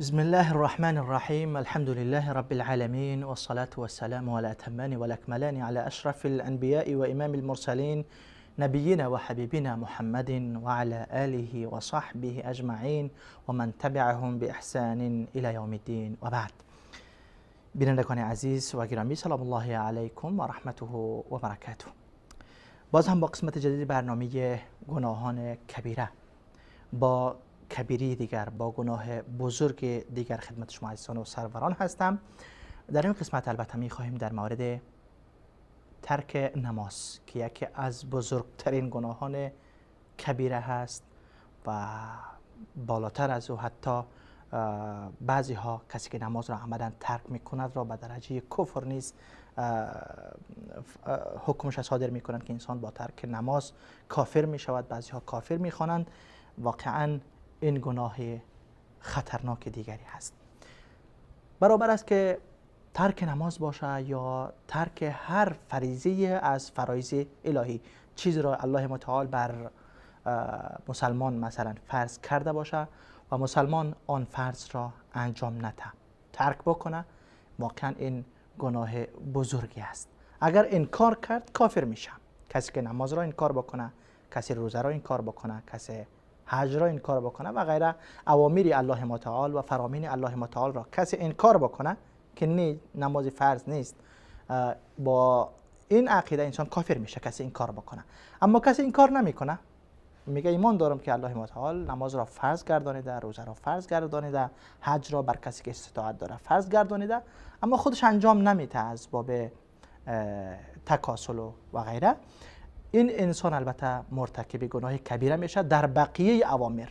بسم الله الرحمن الرحيم. الحمد لله رب العالمين، والصلاة والسلام على الأتمان والأكملان على أشرف الأنبياء وإمام المرسلين نبينا وحبيبنا محمد وعلى آله وصحبه أجمعين ومن تبعهم بإحسان إلى يوم الدين وبعد. بینندگان عزیز و گرامی، سلام الله علیکم و رحمته و برکاته. باز هم با قسمت جدید برنامه گناهان کبیره، با کبیری دیگر، با گناه بزرگ دیگر خدمت شما عزیزان و سروران هستم. در این قسمت البته می خواهیم در مورد ترک نماز که یکی از بزرگترین گناهان کبیره هست و بالاتر از او حتی بعضی ها کسی که نماز را عمدن ترک می کند را به درجه کفر نیز حکمش صادر می کنند که انسان با ترک نماز کافر می شود. بعضی ها کافر می خوانند. واقعا این گناه خطرناک دیگری هست. برابر است که ترک نماز باشه یا ترک هر فریضه از فرایض الهی، چیزی را الله متعال بر مسلمان مثلا فرض کرده باشه و مسلمان آن فرض را انجام نده، ترک بکنه، واقعا این گناه بزرگی است. اگر انکار کرد کافر میشه. کسی که نماز را انکار بکنه، کسی روزه را انکار بکنه، کسی حج را انکار بکنه و غیره اوامر الله متعال و فرامین الله متعال را کسی انکار بکنه که نماز فرض نیست، با این عقیده انسان کافر میشه کسی انکار بکنه. اما کسی انکار نمیکنه، میگه ایمان دارم که الله متعال نماز را فرض گردانیده، روزه را فرض گردانیده، حج را بر کسی که استطاعت داره فرض گردانیده، اما خودش انجام نمیده از باب تکاسل و غیره. این انسان البته مرتکب گناه کبیره میشه در بقیه اوامر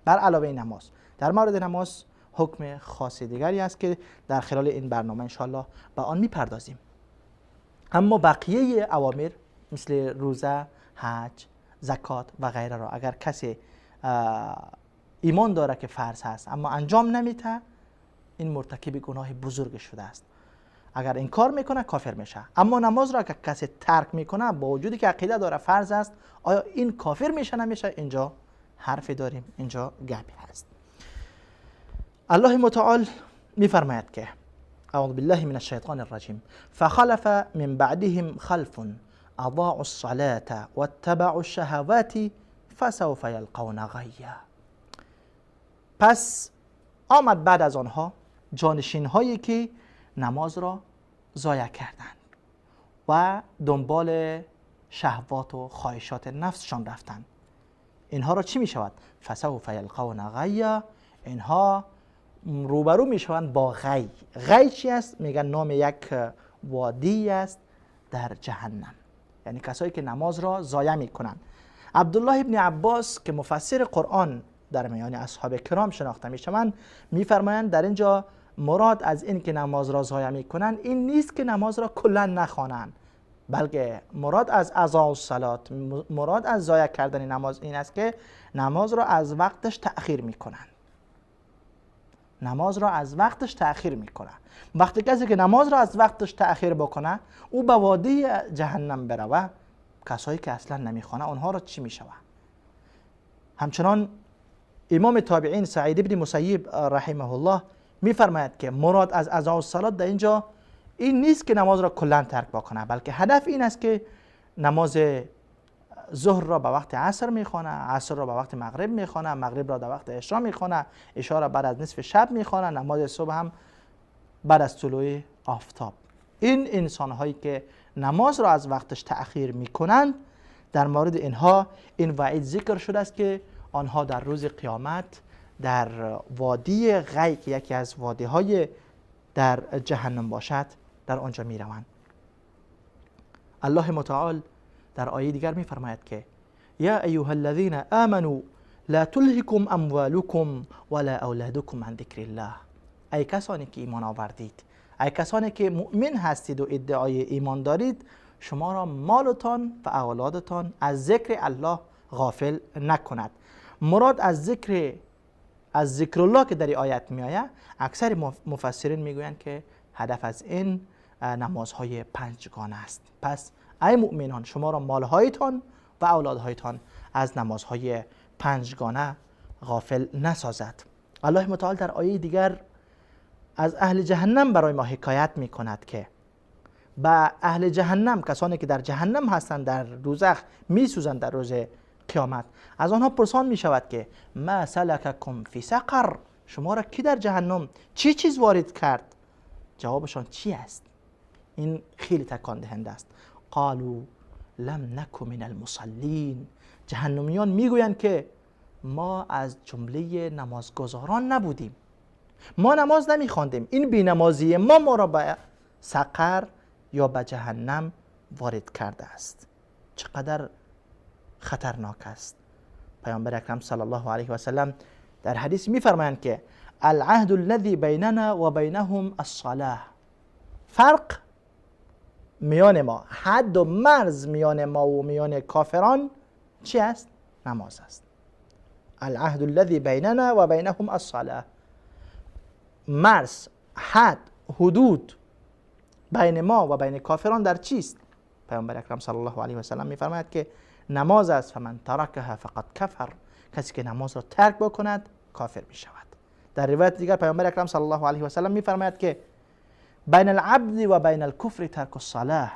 بر علاوه نماز. در مورد نماز حکم خاص دیگری است که در خلال این برنامه انشاءالله به آن میپردازیم. اما بقیه اوامر مثل روزه، حج، زکات و غیره را اگر کسی ایمان داره که فرض هست اما انجام نمیده، این مرتکب گناه بزرگ شده است. اگر انکار میکنه کافر میشه. اما نماز را که کسی ترک میکنه با وجودی که عقیده داره فرض است، آیا این کافر میشه نمیشه؟ اینجا حرفی داریم، اینجا گپی هست. الله متعال میفرماید که اعوذ بالله من الشیطان الرجیم فخلف من بعدهم خلف اضاعوا الصلاة واتبعوا الشهوات فسوف یلقون غیا. پس آمد بعد از آنها جانشین هایی که نماز را ضایع کردند و دنبال شهوات و خواهشات نفسشان رفتند. اینها را چی می شود؟ فسوف یلقون غیا. اینها روبرو می شوند با غی. غی چی است؟ میگن نام یک وادی است در جهنم، یعنی کسایی که نماز را ضایع می کنند. عبدالله ابن عباس که مفسر قرآن در میان اصحاب کرام شناخته می شوند میفرمایند در اینجا مراد از این که نماز را ضایع میکنن این نیست که نماز را کلا نخوانند، بلکه مراد از اضاعوا الصلاة، مراد از ضایع کردن نماز این است که نماز را از وقتش تأخیر میکنند. نماز را از وقتش تأخیر میکنه. وقتی کسی که نماز را از وقتش تأخیر بکنه او به وادی جهنم بروه. کسایی که اصلا نمیخوانه آنها را چی میشوه؟ همچنان امام تابعین سعید ابن مسیب رحمه الله میفرماید که مراد از اضاعوا الصلاة در اینجا این نیست که نماز را کلا ترک بکنه، بلکه هدف این است که نماز ظهر را به وقت عصر میخوانه، عصر را به وقت مغرب میخوانه، مغرب را در وقت عشا میخوانه، عشا را بعد از نصف شب میخوانه، نماز صبح هم بعد از طلوع آفتاب. این انسان هایی که نماز را از وقتش تأخیر میکنند در مورد اینها این وعید ذکر شده است که آنها در روز قیامت در وادی غی که یکی از وادی های در جهنم باشد در آنجا می روند. الله متعال در آیه دیگر می فرماید که یا ایها الذین آمنوا لا تلهکم اموالکم ولا اولادکم عن ذکر الله. ای کسانی که ایمان آوردید، ای کسانی که مؤمن هستید و ادعای ایمان دارید، شما را مالتان و اولادتان از ذکر الله غافل نکند. مراد از ذکر الله که در آیت می آید، اکثر مفسرین میگویند که هدف از این نمازهای پنجگانه است. پس ای مؤمنان شما را مالهایتان و اولادهایتان از نمازهای پنجگانه غافل نسازد. الله متعال در آیه دیگر از اهل جهنم برای ما حکایت می کند که با اهل جهنم، کسانی که در جهنم هستند، در دوزخ می سوزند در روز قیامت، از آنها پرسان می شود که ما سلککم فی سقر، شما را کی در جهنم چی چیز وارد کرد؟ جوابشان چی است؟ این خیلی تکان دهنده است. قالوا لم نک من المصلین، جهنمیان میگویند که ما از جمله نمازگزاران نبودیم، ما نماز نمیخواندیم، این بینمازی ما را به سقر یا به جهنم وارد کرده است. چقدر خطرناک است. پیامبر اکرم صلی الله علیه و سلم در حدیث میفرمایند که العهد الذی بیننا و بینهم الصلاة، فرق میان ما، حد و مرز میان ما و میان کافران چی است؟ نماز است. العهد الذی بیننا و بینهم الصلاة، مرز، حد، حدود بین ما و بین کافران در چیست؟ پیامبر اکرم صلی الله علیه و سلم میفرماید که نماز است. فمن ترکها فقد کفر، کسی که نماز را ترک بکند کافر می شود. در روایت دیگر پیامبر اکرم صلی الله علیه و سلم میفرماید که بین العبد و بین الکفر ترک الصلاة،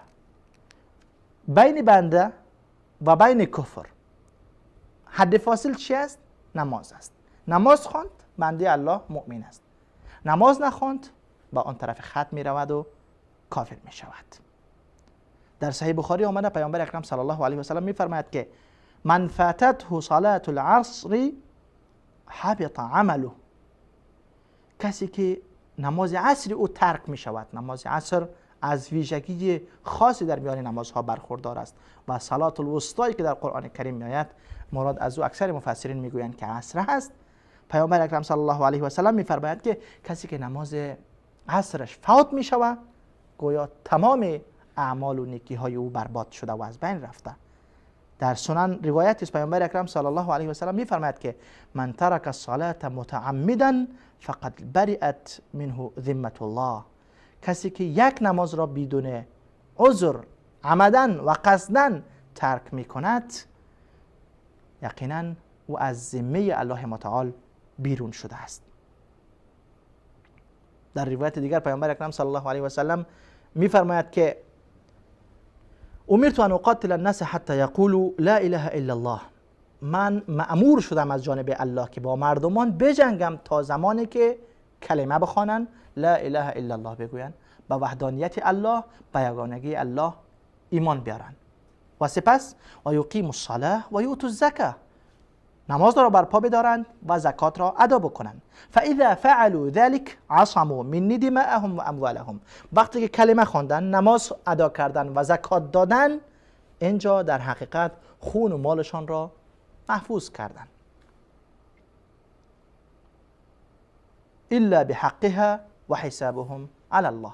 بین بنده و بین کفر حد فاصل چی است؟ نماز است. نماز خواند بنده الله مؤمن است، نماز نخواند با آن طرف خط می رود و کافر می شود. در صحیح بخاری آمده پیامبر اکرم صلی الله علیه و سلم می فرماید که من فاتته صلاة العصر حبط عمله، کسی که نماز عصر او ترک می شود. نماز عصر از ویژگی خاصی در میان نمازها برخوردار است و صلاة الوسطی که در قرآن کریم می آید مراد از او اکثر مفسرین می گویند که عصر هست. پیامبر اکرم صلی الله علیه و سلم می فرماید که کسی که نماز عصرش فوت می شود گویا تمام اعمال و نیکی های او برباد شده و از بین رفته. در سنن روایت است پیامبر اکرم صلی الله علیه و سلم می فرماید که من ترک الصلاة متعمدا فقد برئت منه ذمة الله، کسی که یک نماز را بدون عذر عمدن و قصدن ترک می کند یقینا او از ذمه الله متعال بیرون شده است. در روایت دیگر پیامبر اکرم صلی الله علیه و سلم می فرماید که امرت ان اقاتل الناس حتی یقولوا لا اله الا الله، من مأمور شدم از جانب الله که با مردمان بجنگم تا زمانی که کلمه بخوانند، لا اله الا الله بگویند، به وحدانیت الله، به یگانگی الله ایمان بیارند و سپس و یقیموا الصلاة و یؤتوا الزکاة، نماز را برپا بدارند و زکات را ادا بکنند. فاذا فعلوا ذلك عصموا مني دماءهم و اموالهم، وقتی که کلمه خواندن، نماز ادا کردن و زکات دادن، اینجا در حقیقت خون و مالشان را محفوظ کردن. الا بحقها و حسابهم علی الله،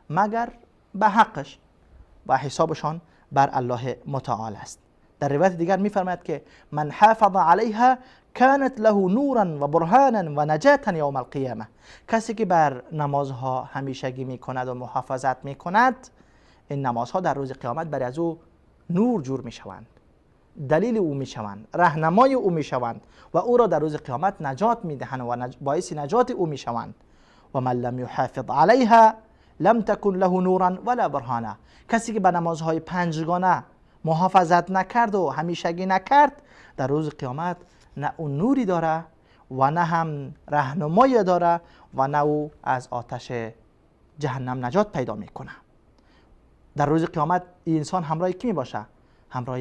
مگر به حقش و حسابشان بر الله متعال است. در روایت دیگر می‌فرماید که من حافظ علیها كانت له نورا و برهانا و نجاتا یوم القیامه، کسی که بر نمازها همیشگی می‌کند و محافظت می‌کند، این نمازها در روز قیامت برای از او نور جور می‌شوند، دلیل او می‌شوند، راهنمای او می‌شوند و او را در روز قیامت نجات می‌دهند و باعث نجات او می‌شوند. و من لم یحافظ علیها لم تکن له نورا ولا برهانا، کسی که به نمازهای پنجگانه محافظت نکرد و همیشگی نکرد، در روز قیامت نه اون نوری داره و نه هم راهنمایی داره و نه او از آتش جهنم نجات پیدا میکنه. در روز قیامت این انسان همراه کی میباشه؟ همراه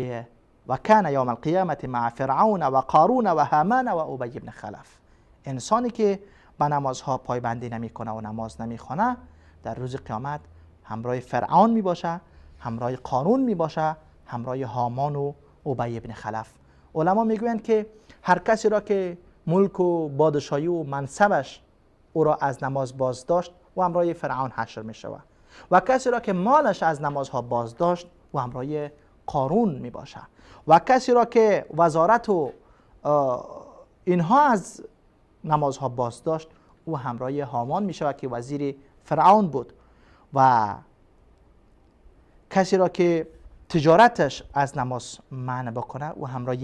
و کان یوم القیامت مع فرعون و قارون و هامان و ابی بن خلف، انسانی که به نمازها پایبندی نمیکنه و نماز نمیخونه در روز قیامت همراه فرعون میباشه، همراه قارون میباشه، همراه هامان و ابی بن خلف. علما میگویند که هر کسی را که ملک و پادشاهی و منصبش او را از نماز باز داشت و همراه فرعون حشر میشود و کسی را که مالش از نمازها باز داشت و همراه قارون میباشه و کسی را که وزارت و اینها از نمازها باز داشت او همراه هامان میشود که وزیر فرعون بود و کسی را که تجارتش از نماز منع بکنه و همراه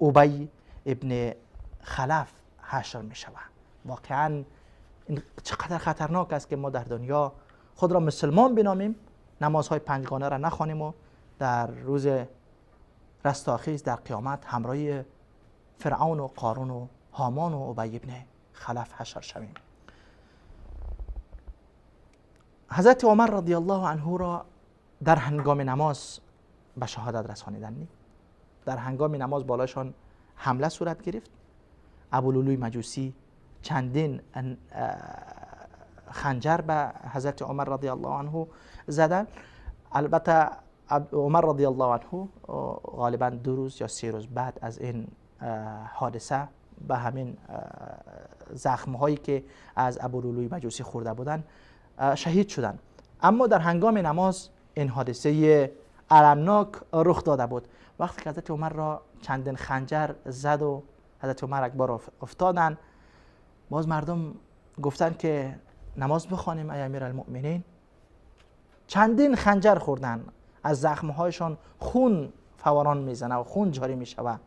ابی ابن خلف حشر می شود. واقعا این چقدر خطرناک است که ما در دنیا خود را مسلمان بنامیم، نمازهای پنجگانه را نخوانیم و در روز رستاخیز در قیامت همراه فرعون و قارون و هامان و ابی بن خلف حشر شویم. حضرت عمر رضی الله عنه را در هنگام نماز به شهادت رسانیدند. در هنگام نماز بالاشان حمله صورت گرفت. ابولولوی مجوسی چندین خنجر به حضرت عمر رضی الله عنه زدن. البته عمر رضی الله عنه غالبا 2 روز یا 3 روز بعد از این حادثه به همین زخم هایی که از ابولولوی مجوسی خورده بودن شهید شدند. اما در هنگام نماز این حادثه المناک رخ داده بود. وقتی که حضرت عمر را چندین خنجر زد و حضرت عمر اکبر افتادن، باز مردم گفتن که نماز بخوانیم ای امیرالمؤمنین. چندین خنجر خوردن، از زخمهایشان خون فوران میزنه و خون جاری میشود.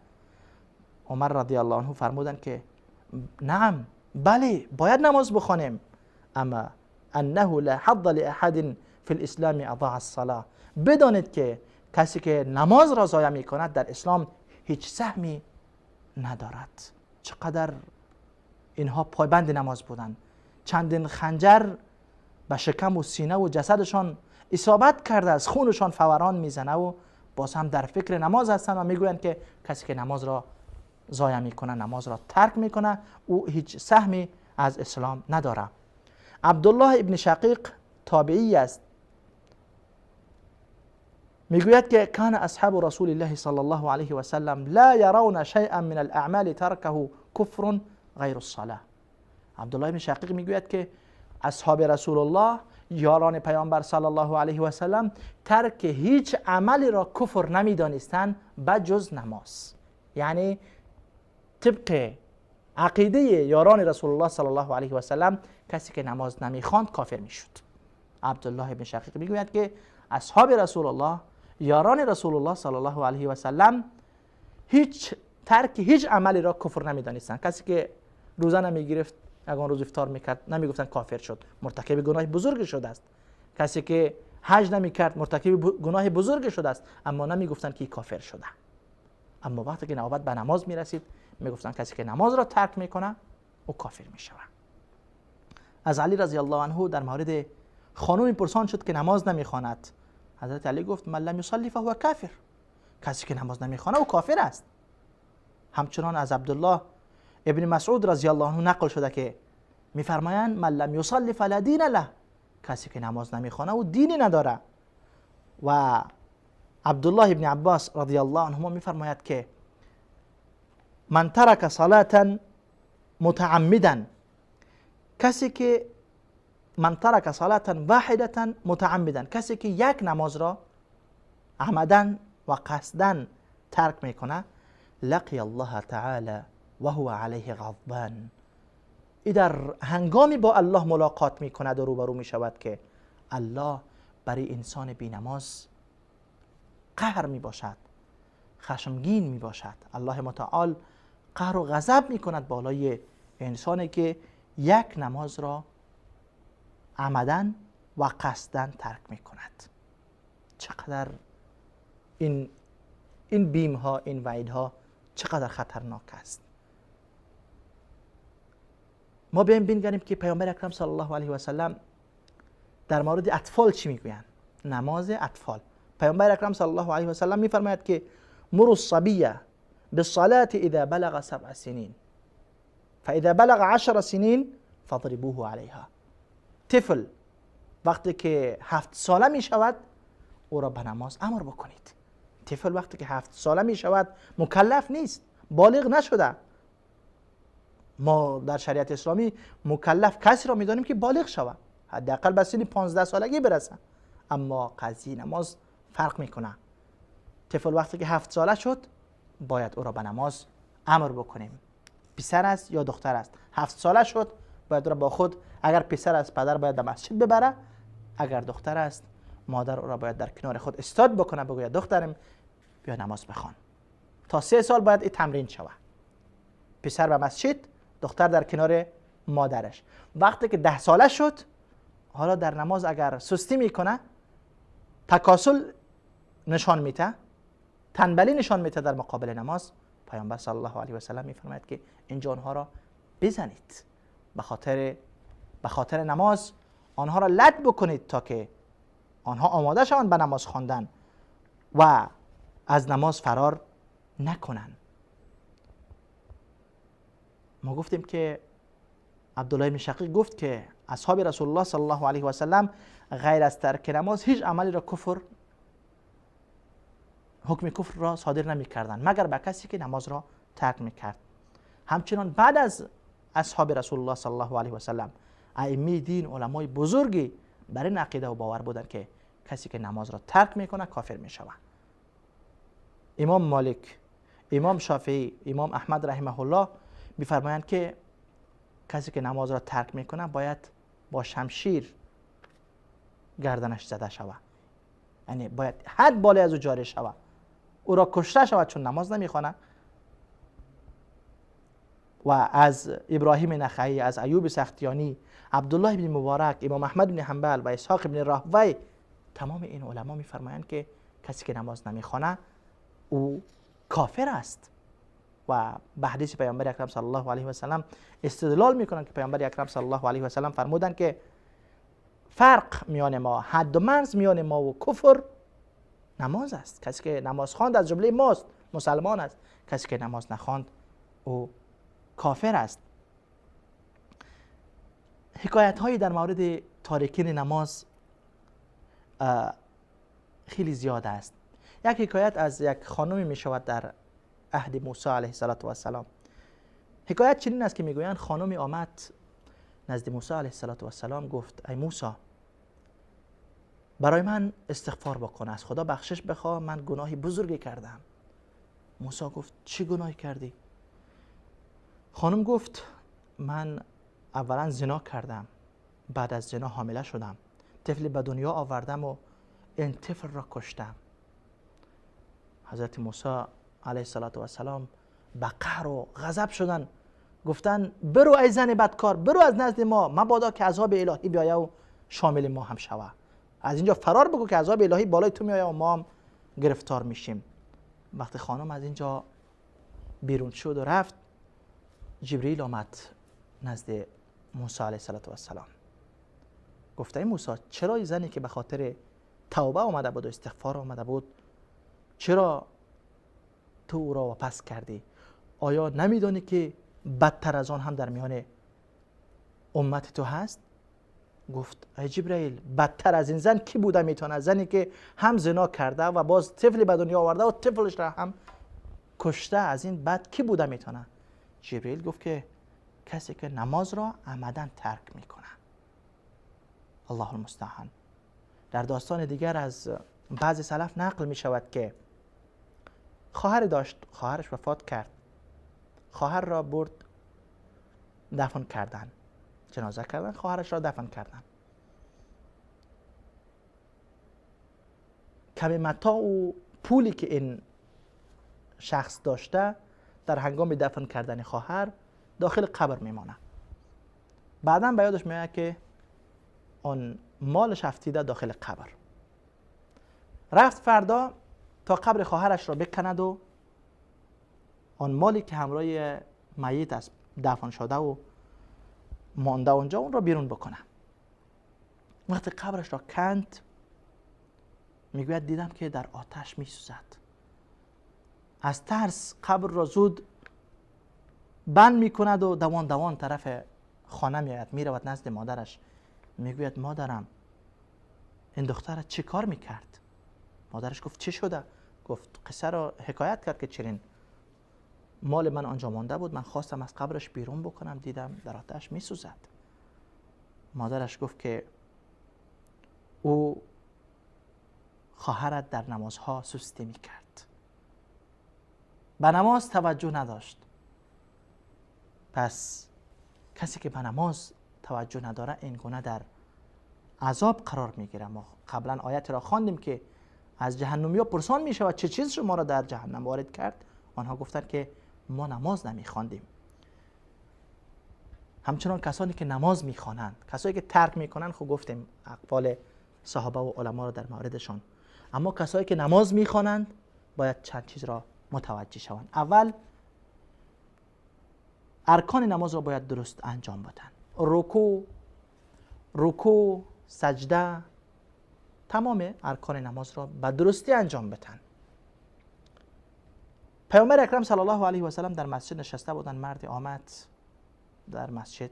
عمر رضی الله عنه فرمودند که نعم، بله باید نماز بخوانیم، اما انه لا حظ لاحد فی الاسلام اضاع الصلاه. بدانید که کسی که نماز را ضایع می کند در اسلام هیچ سهمی ندارد. چقدر اینها پایبند نماز بودند. چندین خنجر به شکم و سینه و جسدشان اصابت کرده، از خونشان فوران میزنه و باز هم در فکر نماز هستند و میگویند که کسی که نماز را ضایع میکنه، نماز را ترک میکنه، او هیچ سهمی از اسلام نداره. عبدالله ابن شقیق تابعی است، میگوید که کان اصحاب رسول الله صلی الله علیه و سلم لا يرون شیئا من الاعمال ترکه کفر غیر الصلاه. عبدالله ابن شقیق میگوید که اصحاب رسول الله، یاران پیامبر صلی الله علیه و سلم، ترک هیچ عملی را کفر نمیدانستند بجز نماز. یعنی طبق عقیده یاران رسول الله صلی الله علیه و سلم کسی که نماز نمیخواند کافر میشد. عبدالله ابن شقیق میگوید که اصحاب رسول الله، یاران رسول الله صلی الله علیه و سلم، ترک هیچ عملی را کفر نمیدانستند. کسی که روزه نمیگرفت، اگر روز افطار میکرد، نمیگفتن کافر شد، مرتکب گناه بزرگ شده است. کسی که حج نمیکرد مرتکب گناه بزرگ شده است، اما نمیگفتن که کافر شده. اما وقتی که نوبت به نماز میرسید میگفتن کسی که نماز را ترک میکنه او کافر میشود. از علی رضی الله عنه در مورد خانومی پرسان شد که نماز نمیخواند. حضرت علی گفت من لم یصلی فهو کافر. کسی که نماز نمیخوانه او کافر است. همچنان از عبدالله ابن مسعود رضی الله عنه نقل شده که میفرمایند من لم یصلی فلا دین له. کسی که نماز نمیخوانه او دینی نداره. و عبدالله ابن عباس رضی الله عنهما میفرماید که من ترک صلاة متعمدا، کسی که من ترک صلاة واحدة متعمدا، کسی که یک نماز را عمدن و قصدن ترک میکنه، لقی الله تعالی و هو علیه غضبان. ای در هنگامی با الله ملاقات میکند و روبرو میشود که الله برای انسان بی نماز قهر میباشد، خشمگین میباشد. الله متعال قهر و غضب میکند بالای انسانی که یک نماز را عمدن و قصدن ترک میکند. چقدر این بیم ها، این وعید ها چقدر خطرناک است. ما بیایم بنگریم که پیامبر اکرم صلی الله علیه و سلم در مورد اطفال چی میگویند. نماز اطفال، پیامبر اکرم صلی الله علیه و سلم میفرماید که مروا الصبی بالصلاة اذا بلغ 7 سنین فاذا بلغ 10 سنین فاضربوه علیها. طفل وقتی که 7 ساله می شود او را به نماز امر بکنید. طفل وقتی که 7 ساله می شود مکلف نیست، بالغ نشده. ما در شریعت اسلامی مکلف کسی را می دانیم که بالغ شود، حداقل به سن 15 سالگی برسه. اما قضیه نماز فرق میکنه. طفل وقتی که 7 ساله شد باید او را به نماز امر بکنیم. پسر است یا دختر است، 7 ساله شد باید او را با خود، اگر پسر است پدر باید به مسجد ببره، اگر دختر است مادر او را باید در کنار خود استاد بکنه، بگوید دخترم بیا نماز بخوان. تا 3 سال باید این تمرین شود. پسر به مسجد، دختر در کنار مادرش. وقتی که 10 ساله شد، حالا در نماز اگر سستی میکنه، تکاسل نشان میده، تنبلی نشان میده در مقابل نماز، پیامبر صلی الله علیه و سلم میفرماید که اینجا آنها را بزنید، به خاطر نماز آنها را لد بکنید تا که آنها آماده شوند به نماز خواندن و از نماز فرار نکنند. ما گفتیم که عبدالله بن شقیق گفت که اصحاب رسول الله صلی الله علیه و سلم غیر از ترک نماز هیچ عملی را حکم کفر را صادر نمی کردند مگر به کسی که نماز را ترک می کرد. همچنان بعد از اصحاب رسول الله صلی الله علیه و سلم ائمه دین، علمای بزرگی بر این عقیده و باور بودند که کسی که نماز را ترک میکنه کافر می شود. امام مالک، امام شافعی، امام احمد رحمه الله میفرمایند که کسی که نماز را ترک میکنه باید با شمشیر گردنش زده شود، یعنی باید حد بالای از او جاری شود، او را کشته شود چون نماز نمیخوانه. و از ابراهیم نخعی، از ایوب سختیانی، عبدالله بن مبارک، امام احمد بن حنبل و اسحاق بن راهوی، تمام این علما میفرمایند که کسی که نماز نمیخوانه او کافر است. و به حدیث پیامبر اکرم صلی الله علیه و سلم استدلال میکنند که پیامبر اکرم صلی الله علیه و سلم فرمودند که فرق میان ما، حد و مرز میان ما و کفر نماز است. کسی که نماز خواند از جمله ماست، مسلمان است. کسی که نماز نخواند او کافر است. حکایت هایی در مورد تارکین نماز خیلی زیاد است. یک حکایت از یک خانمی می شود در عهد موسی علیه السلام. حکایت چنین است که میگویند خانمی آمد نزد موسی علیه السلام، گفت ای موسی برای من استغفار بکن، از خدا بخشش بخواه، من گناهی بزرگی کردم. موسی گفت چه گناهی کردی؟ خانم گفت من اولا زنا کردم، بعد از زنا حامله شدم، طفلی به دنیا آوردم و این طفل را کشتم. حضرت موسی علیه السلام به قهر و غضب شدن، گفتن برو ای زن بدکار، برو از نزد ما، مبادا که عذاب الهی بیایه و شامل ما هم شوه. از اینجا فرار بگو که عذاب الهی بالای تو میایه و ما هم گرفتار میشیم. وقتی خانم از اینجا بیرون شد و رفت، جبریل آمد نزد موسی علیه السلام. گفت ای موسی چرا این زنی که به خاطر توبه آمده بود و استغفار آمده بود، چرا تو او را واپس کردی؟ آیا نمیدانی که بدتر از آن هم در میان امت تو هست؟ گفت ای جبرئیل بدتر از این زن کی بوده میتونه؟ زنی که هم زنا کرده و باز طفلی به دنیا آورده و طفلش را هم کشته، از این بد کی بوده میتونه؟ جبرئیل گفت که کسی که نماز را عمدن ترک میکنه. الله المستعان. در داستان دیگر از بعض سلف نقل می شود که خواهری داشت، خواهرش وفات کرد، خواهر را برد دفن کردن، جنازه کردن، خواهرش را دفن کردن. کم متاع و پولی که این شخص داشته در هنگام دفن کردن خواهر داخل قبر میمانه. بعدا به یادش میاد که آن مالش افتیده داخل قبر. رفت فردا تا قبر خواهرش را بکند و آن مالی که همراه میت از دفن شده و مانده اونجا اون را بیرون بکنه. وقتی قبرش را کند میگوید دیدم که در آتش میسوزد. از ترس قبر را زود بند میکند و دوان دوان طرف خانه میآید، میرود نزد مادرش، میگوید مادرم این دختر چه کار میکرد؟ مادرش گفت چه شده؟ گفت قصه را حکایت کرد که چنین مال من آنجا مانده بود، من خواستم از قبرش بیرون بکنم، دیدم در آتش میسوزد. مادرش گفت که او خواهرت در نمازها سستی میکرد، به نماز توجه نداشت. پس کسی که به نماز توجه نداره این گونه در عذاب قرار میگیره. ما قبلا آیت را خواندیم که از جهنمی ها پرسان میشود چه چیز شما را در جهنم وارد کرد؟ آنها گفتند که ما نماز نمیخواندیم. همچنان کسانی که نماز میخوانند، کسانی که ترک میکنند، خب گفتیم اقوال صحابه و علما رو در موردشان. اما کسایی که نماز میخوانند باید چند چیز را متوجه شوند. اول، ارکان نماز را باید درست انجام بدن. رکوع، سجده، تمام ارکان نماز را به درستی انجام بدن. پیامبر اکرم صلی الله علیه و سلم در مسجد نشسته بودند. مردی آمد در مسجد،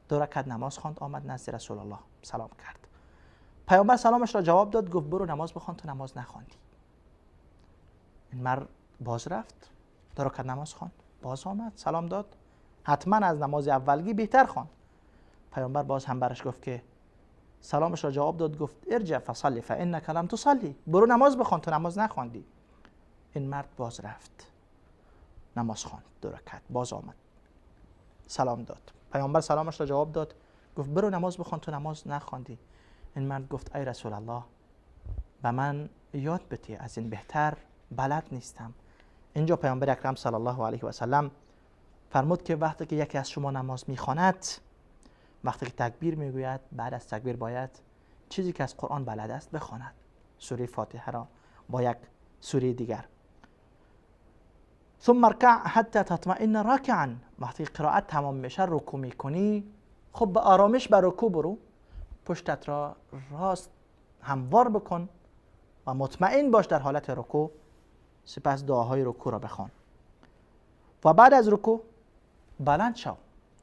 2 رکعت نماز خواند، آمد نزد رسول الله سلام کرد. پیامبر سلامش را جواب داد، گفت برو نماز بخوان، تو نماز نخواندی. این مرد باز رفت، 2 رکعت نماز خواند، باز آمد سلام داد، حتما از نماز اولگی بهتر خواند. پیامبر باز هم برش گفت که سلامش را جواب داد، گفت ارجع فصلی فانک لم تصلی، برو نماز بخوان، تو نماز نخواندی. این مرد باز رفت، نماز خواند، 2 رکعت، باز آمد سلام داد. پیامبر سلامش را جواب داد، گفت برو نماز بخوان، تو نماز نخواندی. این مرد گفت ای رسول الله، به من یاد بده، از این بهتر بلد نیستم. اینجا پیامبر اکرم صلی الله علیه و سلم فرمود که وقتی که یکی از شما نماز میخواند، وقتی که تکبیر میگوید، بعد از تکبیر باید چیزی که از قرآن بلد است بخواند، سوره فاتحه را با یک سوره دیگر. ثم ارکع حتی تطمئن راکعا، وقتی قرائت تمام میشه رکوع میکنی، خب به آرامش به رکوع برو، پشتت را راست هموار بکن و مطمئن باش در حالت رکوع. سپس دعاهای رکوع را بخوان و بعد از رکوع بلند شو.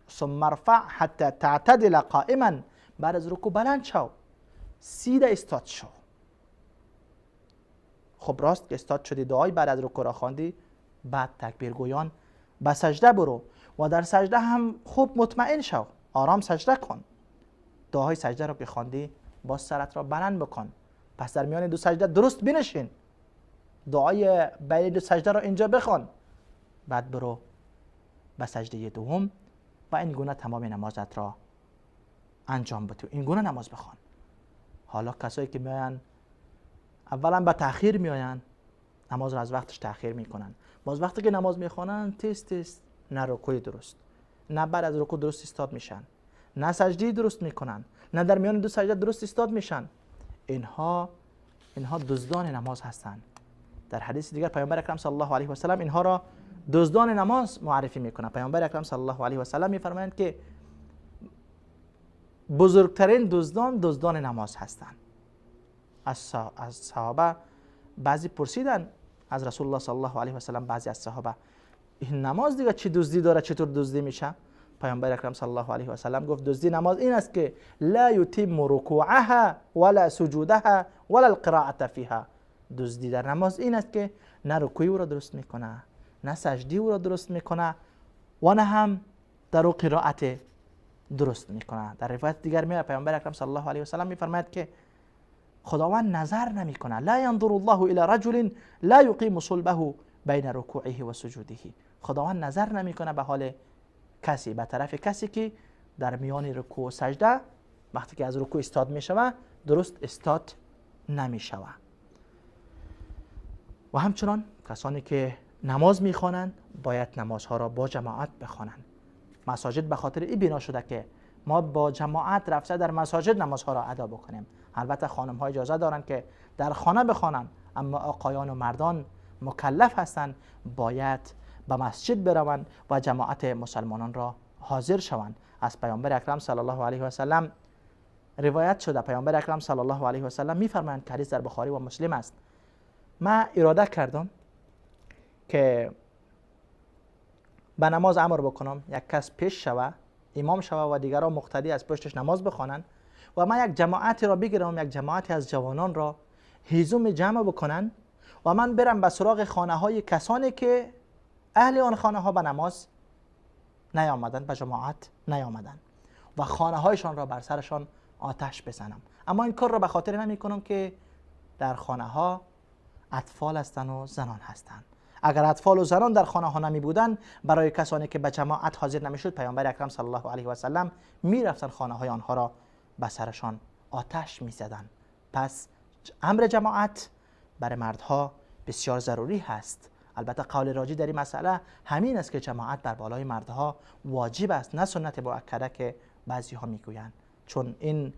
ثم ارفع حتی تعتدل قائما، بعد از رکوع بلند شو، سیده استاد شو. خب راست که استاد شدی، دعای بعد از رکوع را خواندی، بعد تکبیر گویان به سجده برو و در سجده هم خوب مطمئن شو، آرام سجده کن. دعای سجده را بخواندی، باز سرت را بلند بکن، پس در میان 2 سجده درست بنشین، دعای بین 2 سجده را اینجا بخوان، بعد برو به سجده دوم و این گونه تمام نمازت را انجام بده، این گونه نماز بخوان. حالا کسایی که میاین اولا به تأخیر میاین، نماز را از وقتش تأخیر میکنن، باز وقتی که نماز میخوانن تیز نه رکوع درست، نه بعد از رکوع درست استاد میشن، نه سجده درست میکنن، نه در میان 2 سجده درست استاد میشن. اینها دزدان نماز هستند. در حدیث دیگر پیامبر اکرم صلی الله علیه و سلم اینها را دزدان نماز معرفی میکنه. پیامبر اکرم صلی الله علیه و سلم میفرمایند که بزرگترین دزدان نماز هستند. از صحابه بعضی پرسیدن از رسول الله صلی الله علیه و سلم، بعضی از صحابه، این نماز دیگه چی دزدی داره، چطور دزدی میشه؟ پیامبر اکرم صلی الله علیه و سلم گفت دزدی نماز این است که لا یتم رکوعها ولا سجودها ولا القراءه فيها. دزدی در نماز این است که نه رکوعی او را درست میکنه، نه سجدی او را درست میکنه و نه هم در قرائت درست میکنه. در روایت دیگر میاد پیامبر اکرم صلی الله علیه و سلم میفرماید که خداوند نظر نمیکنه، لا ينظر الله الى رجل لا يقيم صلبه بین رکوعه و سجوده. خداوند نظر نمیکنه به حال کسی، به طرف کسی که در میان رکوع و سجده وقتی که از رکوع استاد میشوه درست استاد نمیشوه. و همچنان کسانی که نماز میخوانند باید نمازها را با جماعت بخوانند. مساجد به خاطر این بنا شده که ما با جماعت رفته در مساجد نمازها را ادا بکنیم. البته خانم ها اجازه دارند که در خانه بخوانند، اما آقایان و مردان مکلف هستند باید به مسجد بروند و جماعت مسلمانان را حاضر شوند. از پیامبر اکرم صلی الله علیه و سلم روایت شده، پیامبر اکرم صلی الله علیه و سلم میفرمایند که حدیث در بخاری و مسلم است، من اراده کردم که به نماز امر بکنم یک کس پیش شوه، امام شوه و دیگران مقتدی از پشتش نماز بخوانند و من یک جماعتی را بگیرم، یک جماعتی از جوانان را هیزم جمع بکنن و من برم به سراغ خانه های کسانی که اهل آن خانه ها به نماز نیامدن، به جماعت نیامدن و خانه هایشان را بر سرشان آتش بزنم. اما این کار را به خاطر نمی کنم که در خانه ها اطفال هستند و زنان هستند. اگر اطفال و زنان در خانه ها نمی بودن، برای کسانی که به جماعت حاضر نمی شد، پیامبر اکرم صلی الله علیه و سلم می رفتن خانه های آنها را به سرشان آتش می زدن. پس امر جماعت برای مردها بسیار ضروری هست، البته قول راجی در این مسئله همین است که جماعت بر بالای مردها واجب است، نه سنت مؤکده که بعضی ها میگویند، چون این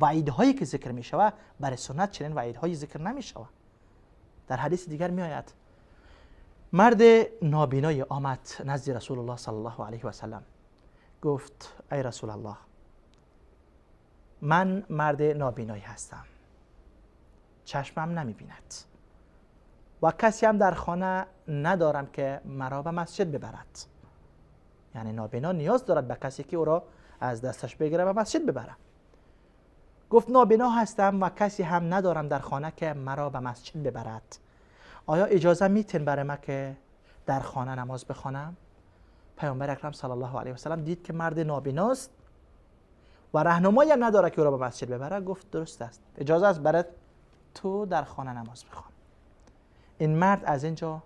وعیدهایی که ذکر می شود برای سنت چنین وعیدهایی ذکر نمی شود. در حدیث دیگر می آید مرد نابینایی آمد نزد رسول الله صلی الله علیه و سلم، گفت ای رسول الله، من مرد نابینایی هستم، چشمم نمی بیند و کسی هم در خانه ندارم که مرا به مسجد ببرد. یعنی نابینا نیاز دارد به کسی که او را از دستش بگیره و مسجد ببره. گفت نابینا هستم و کسی هم ندارم در خانه که مرا به مسجد ببرد. آیا اجازه میتین برای من که در خانه نماز بخوانم؟ پیامبر اکرم صلی الله علیه و سلم دید که مرد نابیناست و راهنمایی هم نداره که او را به مسجد ببره. گفت درست است، اجازه است برای تو در خانه نماز بخوان. این مرد از اینجا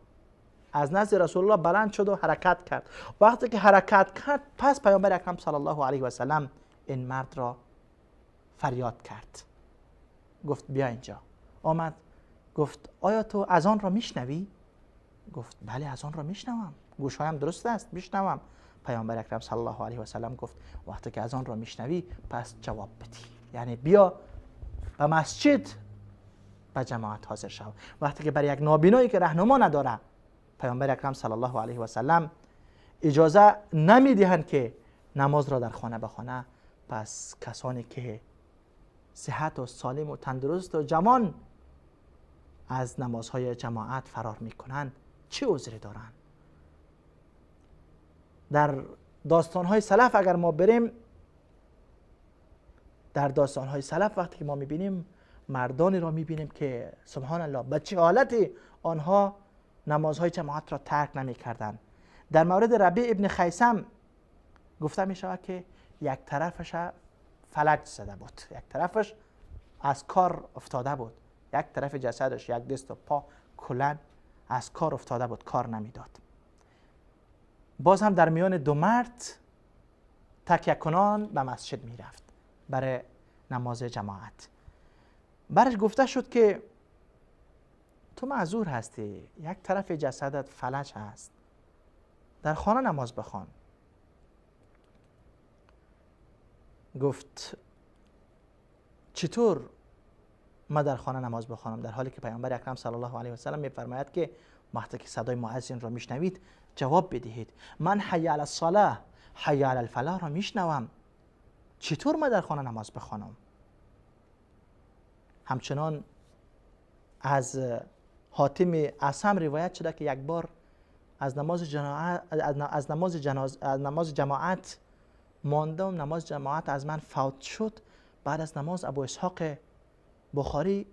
از نزد رسول الله بلند شد و حرکت کرد. وقتی که حرکت کرد پس پیامبر اکرم صلی الله علیه و سلم این مرد را فریاد کرد، گفت بیا اینجا. آمد گفت آیا تو اذان را میشنوی؟ گفت بله اذان را میشنوم، گوشهایم درست است میشنوم. پیامبر اکرم صلی الله علیه و سلم گفت وقتی که اذان را میشنوی پس جواب بدی، یعنی بیا به مسجد به جماعت حاضر شو. وقتی که برای یک نابینایی که راهنما نداره پیامبر اکرم صلی الله علیه و سلم اجازه نمیدهند که نماز را در خانه بخوانه، پس کسانی که صحت و سالم و تندرست و جوان از نمازهای جماعت فرار میکنند چه عذری دارند؟ در داستانهای سلف اگر ما بریم، در داستانهای سلف وقتی که ما میبینیم مردانی را میبینیم که سبحان الله به چه حالتی آنها نمازهای جماعت را ترک نمیکردند. در مورد ربیع ابن خیثم گفته میشود که یک طرفش فلج زده بود، یک طرفش از کار افتاده بود، یک طرف جسدش، یک دست و پا کلا از کار افتاده بود، کار نمیداد. باز هم در میان دو مرد تکیه کنان به مسجد میرفت برای نماز جماعت. برش گفته شد که تو معذور هستی، یک طرف جسدت فلج هست، در خانه نماز بخوان. گفت چطور ما در خانه نماز بخوانم، در حالی که پیامبر اکرم صلی الله علیه و سلم میفرماید که وقتی که صدای مؤذن را میشنوید جواب بدهید. من حی علی الصلاه حی علی الفلاح را میشنوم، چطور ما در خانه نماز بخوانم؟ همچنان از حاتم اصم روایت شده که یک بار از نماز جماعت ماندم، نماز جماعت از من فوت شد. بعد از نماز ابو اسحاق بخاری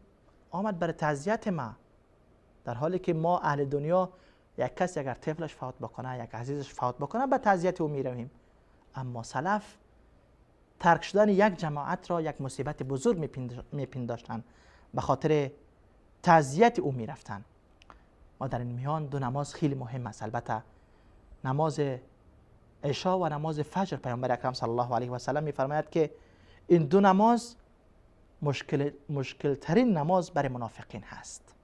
آمد برای تعزیت ما، در حالی که ما اهل دنیا یک کسی اگر طفلش فوت بکنه، یک عزیزش فوت بکنه، به تعزیت او میرویم، اما سلف ترک شدن یک جماعت را یک مصیبت بزرگ میپنداشتند، به خاطر تعزیت او میرفتند. و در این میان دو نماز خیلی مهم است. البته نماز عشا و نماز فجر پیامبر اکرم صلی الله علیه و سلم میفرماید که این دو نماز مشکل ترین نماز برای منافقین هست.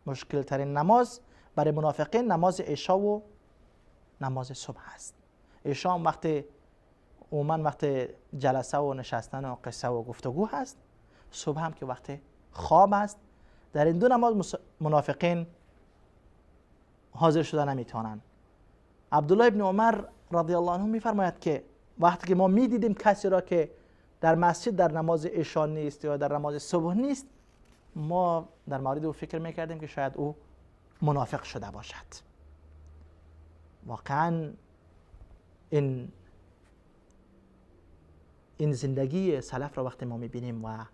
مشکل ترین نماز برای منافقین نماز عشا و نماز صبح است. عشا وقت جلسه و نشستن و قصه و گفتگو هست، صبح هم که وقت خواب است. در این دو نماز منافقین حاضر شده نمیتونن. عبدالله ابن عمر رضی الله عنه میفرماید که وقتی که ما میدیدیم کسی را که در مسجد در نماز عشا نیست یا در نماز صبح نیست، ما در مورد او فکر میکردیم که شاید او منافق شده باشد. واقعا این زندگی سلف را وقتی ما میبینیم و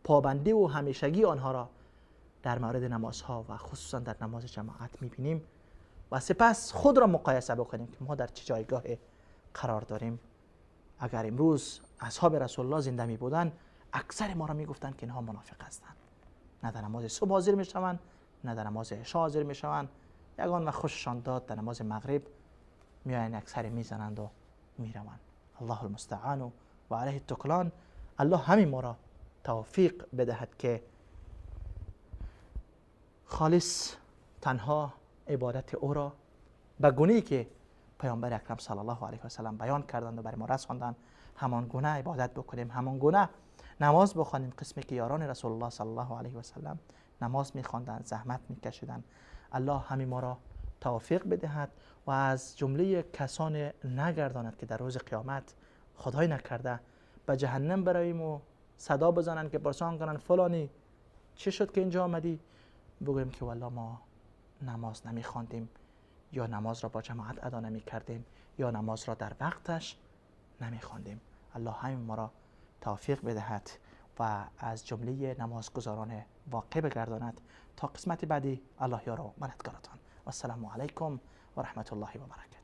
پابندی و همیشگی آنها را در مورد نمازها و خصوصا در نماز جماعت میبینیم و سپس خود را مقایسه بکنیم که ما در چه جایگاه قرار داریم. اگر امروز اصحاب رسول الله زنده می بودن، اکثر ما را میگفتند که اینها منافق هستند، نه در نماز صبح حاضر میشوند، نه در نماز عشا حاضر میشوند، یگان و خوششان داد در نماز مغرب میایند اکثر میزنند و میروند. الله المستعان و علیه التکلان. الله همین ما را توفیق بدهد که خالص تنها عبادت او را به گونه‌ای که پیامبر اکرم صلی الله علیه و سلم بیان کردند و برای ما رساندند همان گونه عبادت بکنیم، همان گونه نماز بخوانیم. قسمی که یاران رسول الله صلی الله علیه و سلم نماز می‌خواندند، زحمت می‌کشیدند. الله همین ما را توفیق بدهد و از جمله کسان نگرداند که در روز قیامت خدای نکرده به جهنم برویم و صدا بزنند که پرسان کنند فلانی چه شد که اینجا آمدی؟ بگوییم که والله ما نماز نمی‌خواندیم، یا نماز را با جماعت ادا نمی‌کردیم، یا نماز را در وقتش نمی‌خواندیم. الله همین ما را توفیق بدهد و از جمله نمازگزاران واقع بگرداند. تا قسمت بعدی الله یار و مددگارتان. و السلام علیکم و رحمت الله و برکاته.